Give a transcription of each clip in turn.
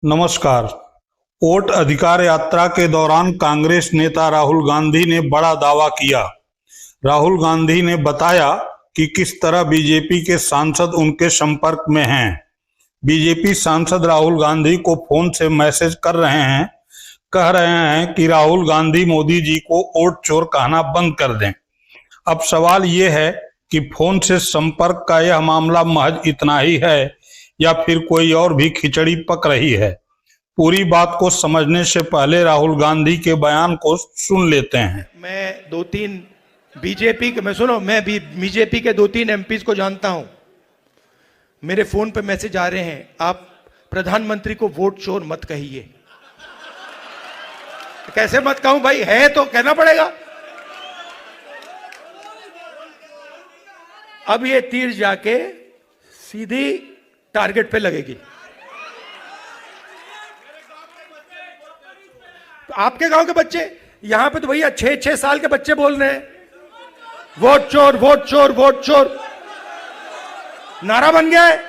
नमस्कार। वोट अधिकार यात्रा के दौरान कांग्रेस नेता राहुल गांधी ने बड़ा दावा किया। राहुल गांधी ने बताया कि किस तरह बीजेपी के सांसद उनके संपर्क में हैं। बीजेपी सांसद राहुल गांधी को फोन से मैसेज कर रहे हैं, कह रहे हैं कि राहुल गांधी मोदी जी को वोट चोर कहना बंद कर दें। अब सवाल ये है कि फोन से संपर्क का यह मामला महज इतना ही है या फिर कोई और भी खिचड़ी पक रही है। पूरी बात को समझने से पहले राहुल गांधी के बयान को सुन लेते हैं। मैं बीजेपी के 2-3 एमपीज को जानता हूं। मेरे फोन पे मैसेज आ रहे हैं, आप प्रधानमंत्री को वोट चोर मत कहिए। कैसे मत कहूं भाई, है तो कहना पड़ेगा। अब ये तीर जाके सीधी टारगेट पे लगेगी। तो आपके गांव के बच्चे, यहां पे तो भैया 6-6 साल के बच्चे बोल रहे हैं वोट चोर वोट चोर वोट चोर, नारा बन गया है।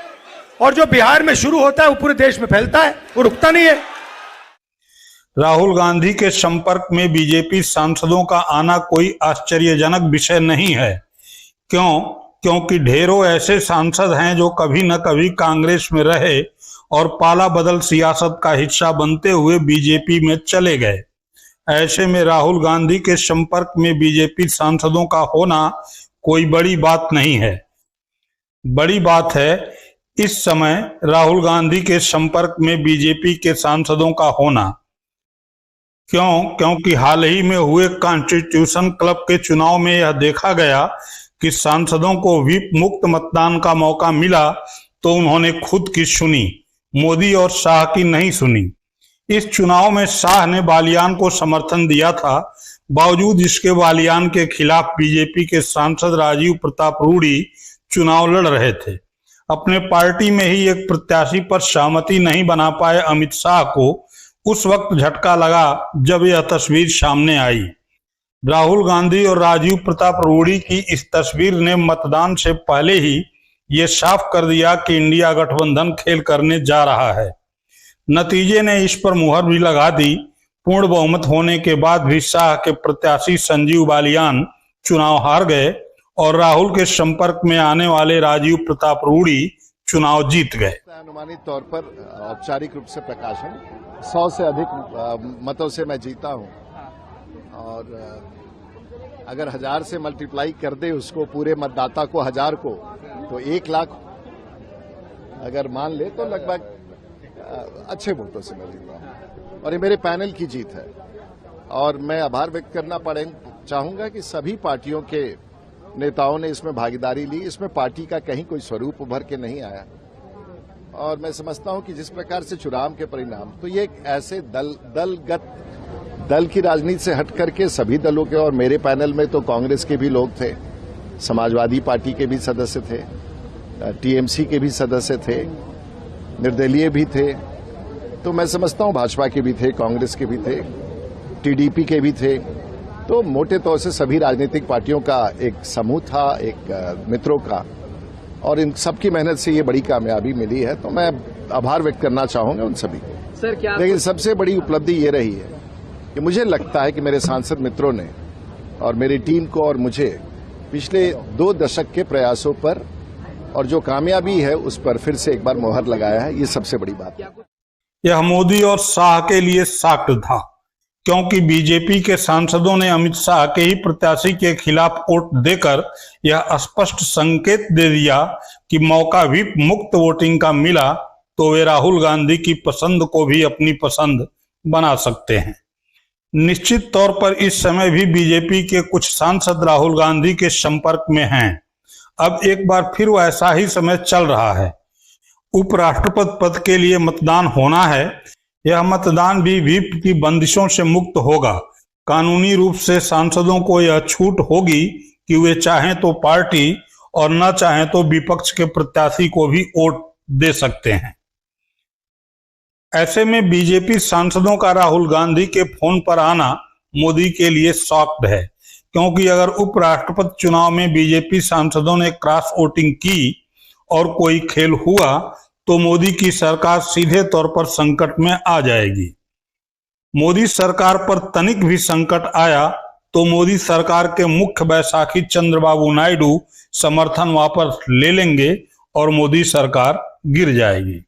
और जो बिहार में शुरू होता है वो पूरे देश में फैलता है, वो रुकता नहीं है। राहुल गांधी के संपर्क में बीजेपी सांसदों का आना कोई आश्चर्यजनक विषय नहीं है। क्योंकि ढेरों ऐसे सांसद हैं जो कभी न कभी कांग्रेस में रहे और पाला बदल सियासत का हिस्सा बनते हुए बीजेपी में चले गए। ऐसे में राहुल गांधी के संपर्क में बीजेपी सांसदों का होना कोई बड़ी बात नहीं है। बड़ी बात है इस समय राहुल गांधी के संपर्क में बीजेपी के सांसदों का होना। क्योंकि हाल ही में हुए कॉन्स्टिट्यूशन क्लब के चुनाव में यह देखा गया कि सांसदों को व्हिप मुक्त मतदान का मौका मिला तो उन्होंने खुद की सुनी, मोदी और शाह की नहीं सुनी। इस चुनाव में शाह ने बालियान को समर्थन दिया था। बावजूद इसके बालियान के खिलाफ बीजेपी के सांसद राजीव प्रताप रूडी चुनाव लड़ रहे थे। अपने पार्टी में ही एक प्रत्याशी पर सहमति नहीं बना पाए अमित शाह को उस वक्त झटका लगा जब यह तस्वीर सामने आई। राहुल गांधी और राजीव प्रताप रूडी की इस तस्वीर ने मतदान से पहले ही ये साफ कर दिया कि इंडिया गठबंधन खेल करने जा रहा है। नतीजे ने इस पर मुहर भी लगा दी। पूर्ण बहुमत होने के बाद भी शाह के प्रत्याशी संजीव बालियान चुनाव हार गए और राहुल के संपर्क में आने वाले राजीव प्रताप रूडी चुनाव जीत गए। अनुमानित तौर पर औपचारिक रूप से प्रकाशन 100 से अधिक मतों से मैं जीता हूं और अगर 1000 से मल्टीप्लाई कर दे उसको, पूरे मतदाता को 1000 को, तो 1 लाख अगर मान ले तो लगभग अच्छे वोटों से मैं जीता हूं और ये मेरे पैनल की जीत है। और मैं आभार व्यक्त करना चाहूंगा कि सभी पार्टियों के नेताओं ने इसमें भागीदारी ली। इसमें पार्टी का कहीं कोई स्वरूप उभर के नहीं आया और मैं समझता हूं कि जिस प्रकार से चुनाव के परिणाम, तो ये एक ऐसे दल की राजनीति से हट करके सभी दलों के, और मेरे पैनल में तो कांग्रेस के भी लोग थे, समाजवादी पार्टी के भी सदस्य थे, टीएमसी के भी सदस्य थे, निर्दलीय भी थे, तो मैं समझता हूं भाजपा के भी थे, कांग्रेस के भी थे, टीडीपी के भी थे। तो मोटे तौर से सभी राजनीतिक पार्टियों का एक समूह था, एक मित्रों का, और इन सबकी मेहनत से ये बड़ी कामयाबी मिली है। तो मैं आभार व्यक्त करना चाहूंगा उन सभी को। सर, क्या लेकिन सबसे बड़ी उपलब्धि ये रही है कि मुझे लगता है कि मेरे सांसद मित्रों ने और मेरी टीम को और मुझे पिछले 2 दशक के प्रयासों पर और जो कामयाबी है उस पर फिर से एक बार मोहर लगाया है। ये सबसे बड़ी बात है। यह मोदी और शाह के लिए साक्ष्य था, क्योंकि बीजेपी के सांसदों ने अमित शाह के ही प्रत्याशी के खिलाफ वोट देकर यह स्पष्ट संकेत दे दिया कि मौका भी मुक्त वोटिंग का मिला तो वे राहुल गांधी की पसंद को भी अपनी पसंद बना सकते हैं। निश्चित तौर पर इस समय भी बीजेपी के कुछ सांसद राहुल गांधी के संपर्क में हैं। अब एक बार फिर वैसा ही समय चल रहा है। उपराष्ट्रपति पद के लिए मतदान होना है। यह मतदान भी व्हिप की बंदिशों से मुक्त होगा। कानूनी रूप से सांसदों को यह छूट होगी कि वे चाहें तो पार्टी और न चाहें तो विपक्ष के प्रत्याशी को भी वोट दे सकते हैं। ऐसे में बीजेपी सांसदों का राहुल गांधी के फोन पर आना मोदी के लिए शॉक्ड है, क्योंकि अगर उपराष्ट्रपति चुनाव में बीजेपी सांसदों ने क्रॉस वोटिंग की और कोई खेल हुआ तो मोदी की सरकार सीधे तौर पर संकट में आ जाएगी। मोदी सरकार पर तनिक भी संकट आया तो मोदी सरकार के मुख्य बैसाखी चंद्रबाबू नायडू समर्थन वापस ले लेंगे और मोदी सरकार गिर जाएगी।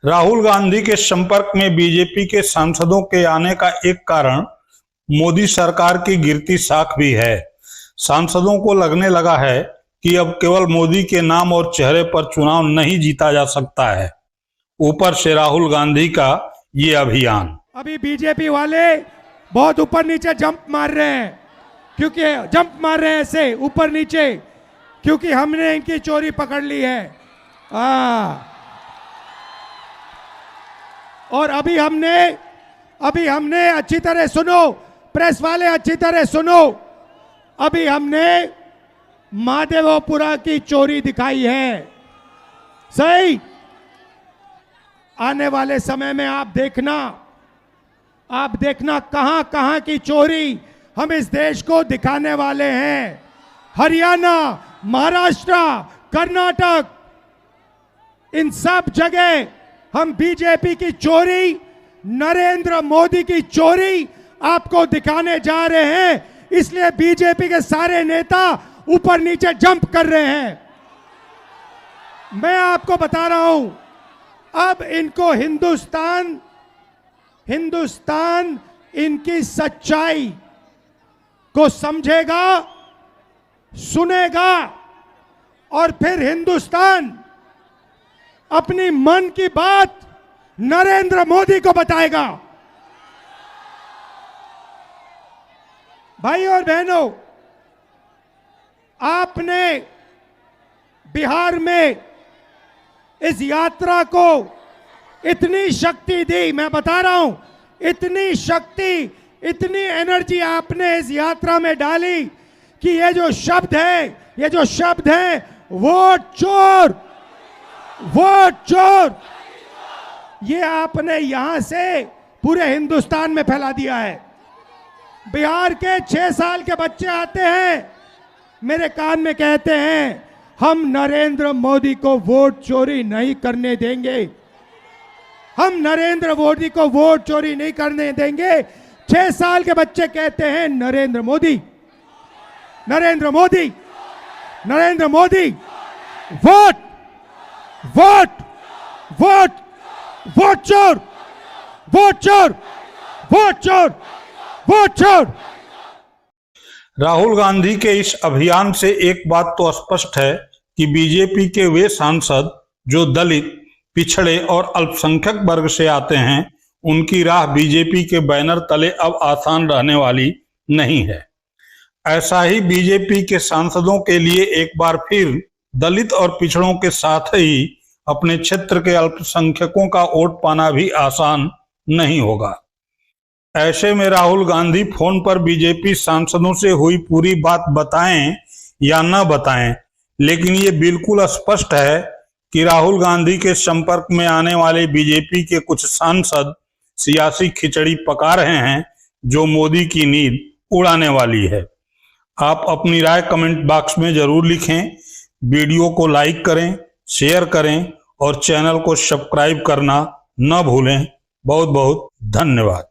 राहुल गांधी के संपर्क में बीजेपी के सांसदों के आने का एक कारण मोदी सरकार की गिरती साख भी है। सांसदों को लगने लगा है कि अब केवल मोदी के नाम और चेहरे पर चुनाव नहीं जीता जा सकता है, ऊपर से राहुल गांधी का ये अभियान। अभी बीजेपी वाले बहुत ऊपर नीचे जंप मार रहे हैं, क्योंकि जंप मार रहे हैं ऐसे ऊपर नीचे, क्योंकि हमने इनकी चोरी पकड़ ली है। और अभी हमने अच्छी तरह सुनो, प्रेस वाले अच्छी तरह सुनो, अभी हमने महादेवपुरा की चोरी दिखाई है। सही, आने वाले समय में आप देखना कहां कहां की चोरी हम इस देश को दिखाने वाले हैं। हरियाणा, महाराष्ट्र, कर्नाटक, इन सब जगह हम बीजेपी की चोरी, नरेंद्र मोदी की चोरी आपको दिखाने जा रहे हैं। इसलिए बीजेपी के सारे नेता ऊपर नीचे जंप कर रहे हैं। मैं आपको बता रहा हूं, अब इनको हिंदुस्तान इनकी सच्चाई को समझेगा, सुनेगा, और फिर हिंदुस्तान अपनी मन की बात नरेंद्र मोदी को बताएगा। भाई और बहनों, आपने बिहार में इस यात्रा को इतनी शक्ति दी, मैं बता रहा हूं, इतनी शक्ति, इतनी एनर्जी आपने इस यात्रा में डाली कि ये जो शब्द है वोट चोर, वोट चोर, ये आपने यहां से पूरे हिंदुस्तान में फैला दिया है। बिहार के 6 साल के बच्चे आते हैं, मेरे कान में कहते हैं, हम नरेंद्र मोदी को वोट चोरी नहीं करने देंगे, हम नरेंद्र मोदी को वोट चोरी नहीं करने देंगे। 6 साल के बच्चे कहते हैं Narendra Modi, Narendra Modi, Narendra Modi, vote, vote, vote, vote चोर, वोट चोर, वोट चोर, वोट चोर। राहुल गांधी के इस अभियान से एक बात तो स्पष्ट है कि बीजेपी के वे सांसद जो दलित, पिछड़े और अल्पसंख्यक वर्ग से आते हैं, उनकी राह बीजेपी के बैनर तले अब आसान रहने वाली नहीं है। ऐसा ही बीजेपी के सांसदों के लिए एक बार फिर दलित और पिछड़ों के साथ ही अपने क्षेत्र के अल्पसंख्यकों का वोट पाना भी आसान नहीं होगा। ऐसे में राहुल गांधी फोन पर बीजेपी सांसदों से हुई पूरी बात बताएं या न बताएं, लेकिन ये बिल्कुल स्पष्ट है कि राहुल गांधी के संपर्क में आने वाले बीजेपी के कुछ सांसद सियासी खिचड़ी पका रहे हैं जो मोदी की नींद उड़ाने वाली है। आप अपनी राय कमेंट बॉक्स में जरूर लिखें, वीडियो को लाइक करें, शेयर करें और चैनल को सब्सक्राइब करना न भूलें। बहुत बहुत धन्यवाद।